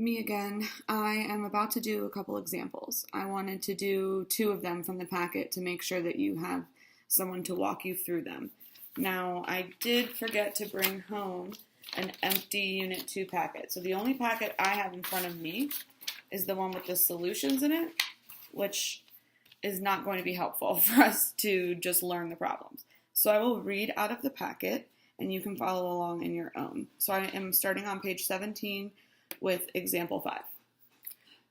Me again. I am about to do a couple examples. I wanted to do two of them from the packet to make sure that you have someone to walk you through them. Now, I did forget to bring home an empty Unit 2 packet. So the only packet I have in front of me is the one with the solutions in it, which is not going to be helpful for us to just learn the problems. So I will read out of the packet and you can follow along in your own. So I am starting on page 17 with example 5.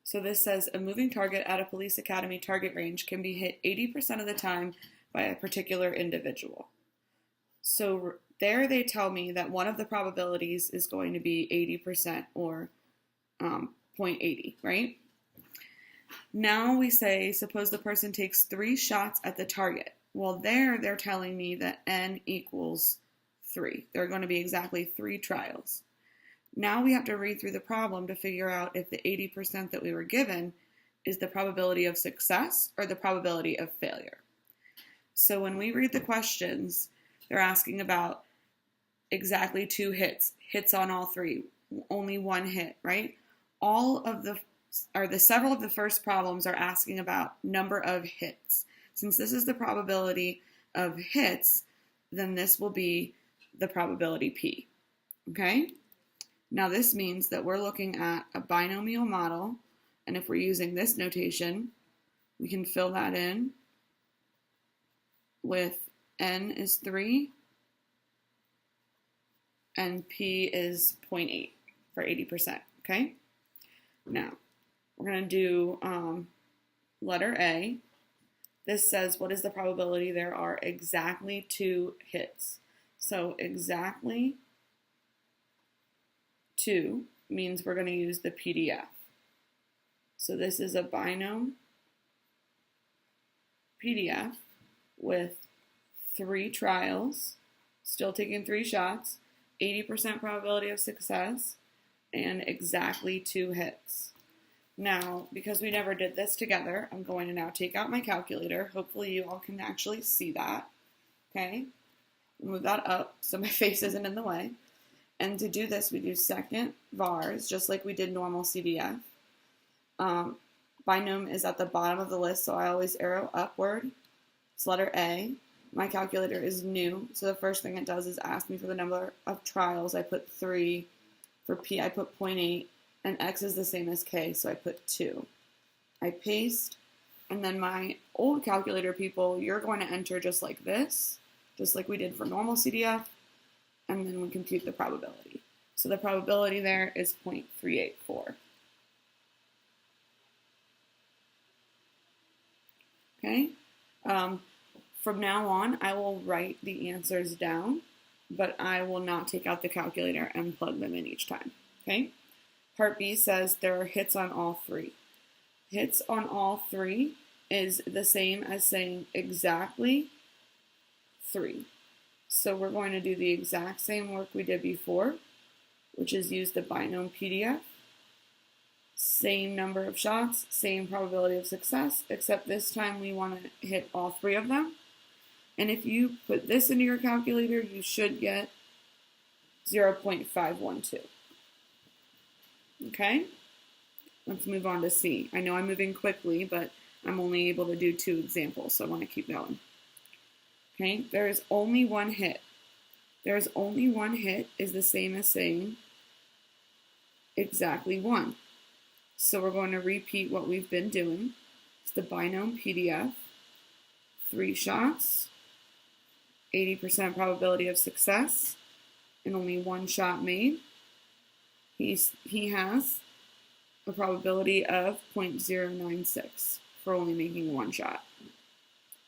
So this says a moving target at a police academy target range can be hit 80% of the time by a particular individual. So there they tell me that one of the probabilities is going to be 80% or 0.80, right? Now we say, suppose the person takes 3 shots at the target. Well, they're telling me that n equals 3. There are going to be exactly 3 trials. Now we have to read through the problem to figure out if the 80% that we were given is the probability of success or the probability of failure. So when we read the questions, they're asking about exactly 2 hits on all 3, only 1 hit, right? Several of the first problems are asking about number of hits. Since this is the probability of hits, then this will be the probability P, okay? Now this means that we're looking at a binomial model, and if we're using this notation, we can fill that in with n is 3 and p is 0.8 for 80%, okay? Now, we're going to do letter A. This says, what is the probability there are exactly 2 hits? So exactly 2 means we're going to use the PDF. So this is a binom PDF with 3 trials, still taking 3 shots, 80% probability of success, and exactly 2 hits. Now, because we never did this together, I'm going to now take out my calculator. Hopefully you all can actually see that. Okay? Move that up so my face isn't in the way. And to do this, we do second vars, just like we did normal CDF. Binom is at the bottom of the list, so I always arrow upward. It's letter A. My calculator is new, so the first thing it does is ask me for the number of trials. I put 3. For P, I put 0.8, and X is the same as K, so I put 2. I paste, and then my old calculator people, you're going to enter just like this, just like we did for normal CDF, and then we compute the probability. So the probability there is 0.384. Okay? From now on, I will write the answers down, but I will not take out the calculator and plug them in each time. Okay? Part B says there are hits on all 3. Hits on all 3 is the same as saying exactly 3. So we're going to do the exact same work we did before, which is use the binom PDF. Same number of shots, same probability of success, except this time we want to hit all 3 of them. And if you put this into your calculator, you should get 0.512. Okay? Let's move on to C. I know I'm moving quickly, but I'm only able to do 2 examples, so I want to keep going. Okay? There is only 1 hit. There is only 1 hit is the same as saying exactly 1. So we're going to repeat what we've been doing. It's the binom PDF. 3 shots. 80% probability of success, and only 1 shot made. He has a probability of 0.096 for only making 1 shot.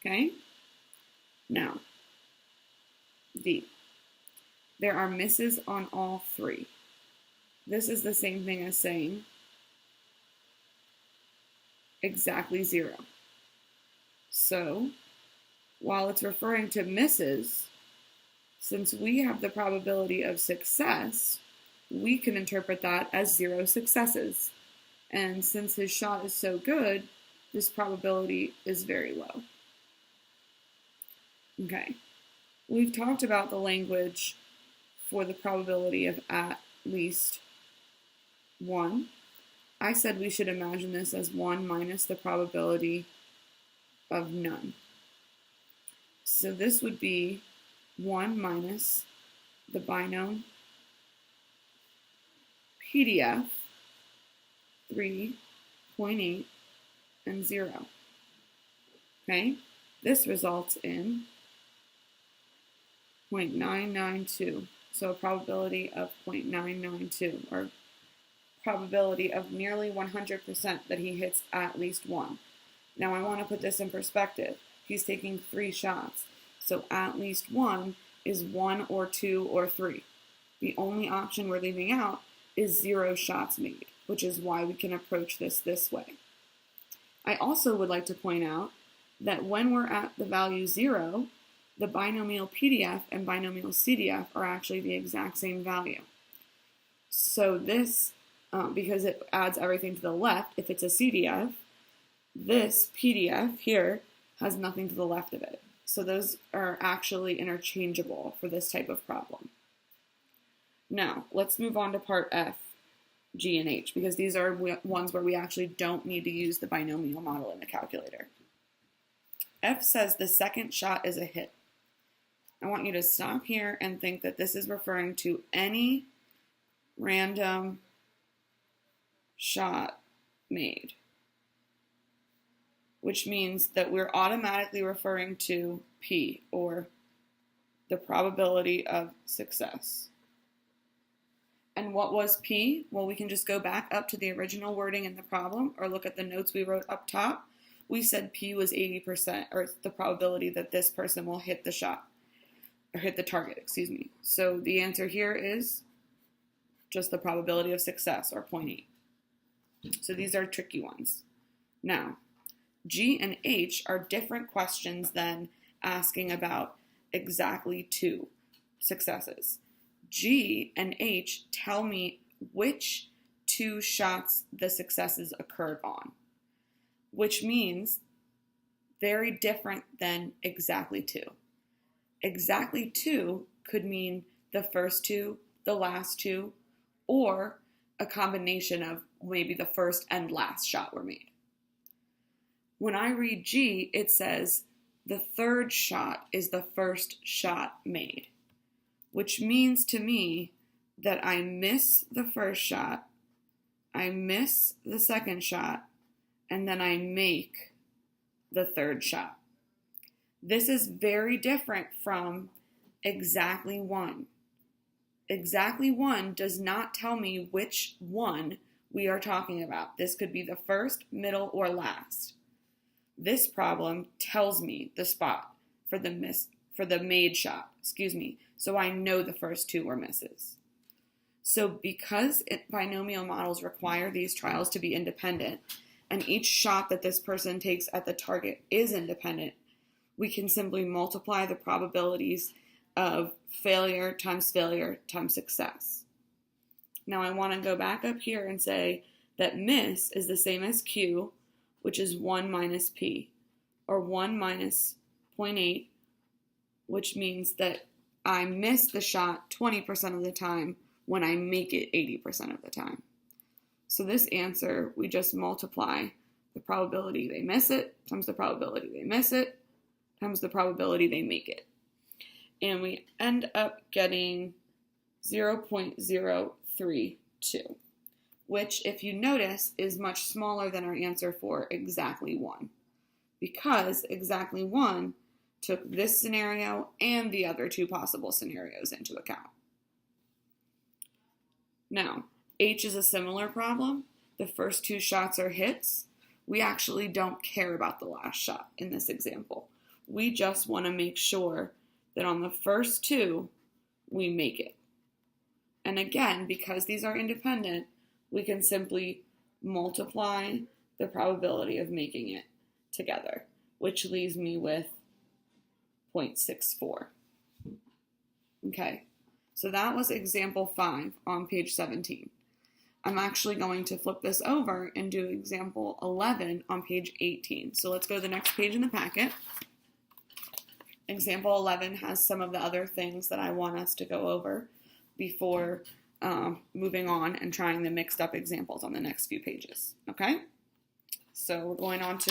Okay? Now, D. There are misses on all 3. This is the same thing as saying exactly 0. So, while it's referring to misses, since we have the probability of success, we can interpret that as 0 successes. And since his shot is so good, this probability is very low. Okay, we've talked about the language for the probability of at least 1. I said we should imagine this as 1 minus the probability of none. So this would be 1 minus the binom PDF, 3.8, and 0. Okay? This results in 0.992. So a probability of 0.992, or probability of nearly 100% that he hits at least one. Now I want to put this in perspective. He's taking 3 shots. So at least one is 1 or 2 or 3. The only option we're leaving out is 0 shots made, which is why we can approach this way. I also would like to point out that when we're at the value 0, the binomial PDF and binomial CDF are actually the exact same value. So this, because it adds everything to the left, if it's a CDF, this PDF here has nothing to the left of it. So those are actually interchangeable for this type of problem. Now, let's move on to part F, G, and H, because these are ones where we actually don't need to use the binomial model in the calculator. F says the second shot is a hit. I want you to stop here and think that this is referring to any random shot made, which means that we're automatically referring to P, or the probability of success. And what was P? Well, we can just go back up to the original wording in the problem or look at the notes we wrote up top. We said P was 80%, or the probability that this person will hit the shot, or hit the target, excuse me. So the answer here is just the probability of success, or 0.8. So these are tricky ones. Now, G and H are different questions than asking about exactly 2 successes. G and H tell me which 2 shots the successes occurred on, which means very different than exactly 2. Exactly 2 could mean the first 2, the last 2, or a combination of maybe the first and last shot were made. When I read G, it says the third shot is the first shot made, which means to me that I miss the first shot, I miss the second shot, and then I make the third shot. This is very different from exactly 1. Exactly 1 does not tell me which one we are talking about. This could be the first, middle, or last. This problem tells me the spot for the made shot, so I know the first 2 were misses. So because binomial models require these trials to be independent, and each shot that this person takes at the target is independent, we can simply multiply the probabilities of failure times success. Now I want to go back up here and say that miss is the same as Q, which is 1 minus P, or 1 minus 0.8, which means that I miss the shot 20% of the time when I make it 80% of the time. So this answer, we just multiply the probability they miss it times the probability they miss it times the probability they make it. And we end up getting 0.032, which, if you notice, is much smaller than our answer for exactly 1, because exactly 1 took this scenario and the other 2 possible scenarios into account. Now, H is a similar problem. The first 2 shots are hits. We actually don't care about the last shot in this example. We just want to make sure that on the first 2, we make it. And again, because these are independent, we can simply multiply the probability of making it together, which leaves me with 0.64. Okay, so that was example 5 on page 17. I'm actually going to flip this over and do example 11 on page 18. So let's go to the next page in the packet. Example 11 has some of the other things that I want us to go over before moving on and trying the mixed up examples on the next few pages. Okay? So we're going on to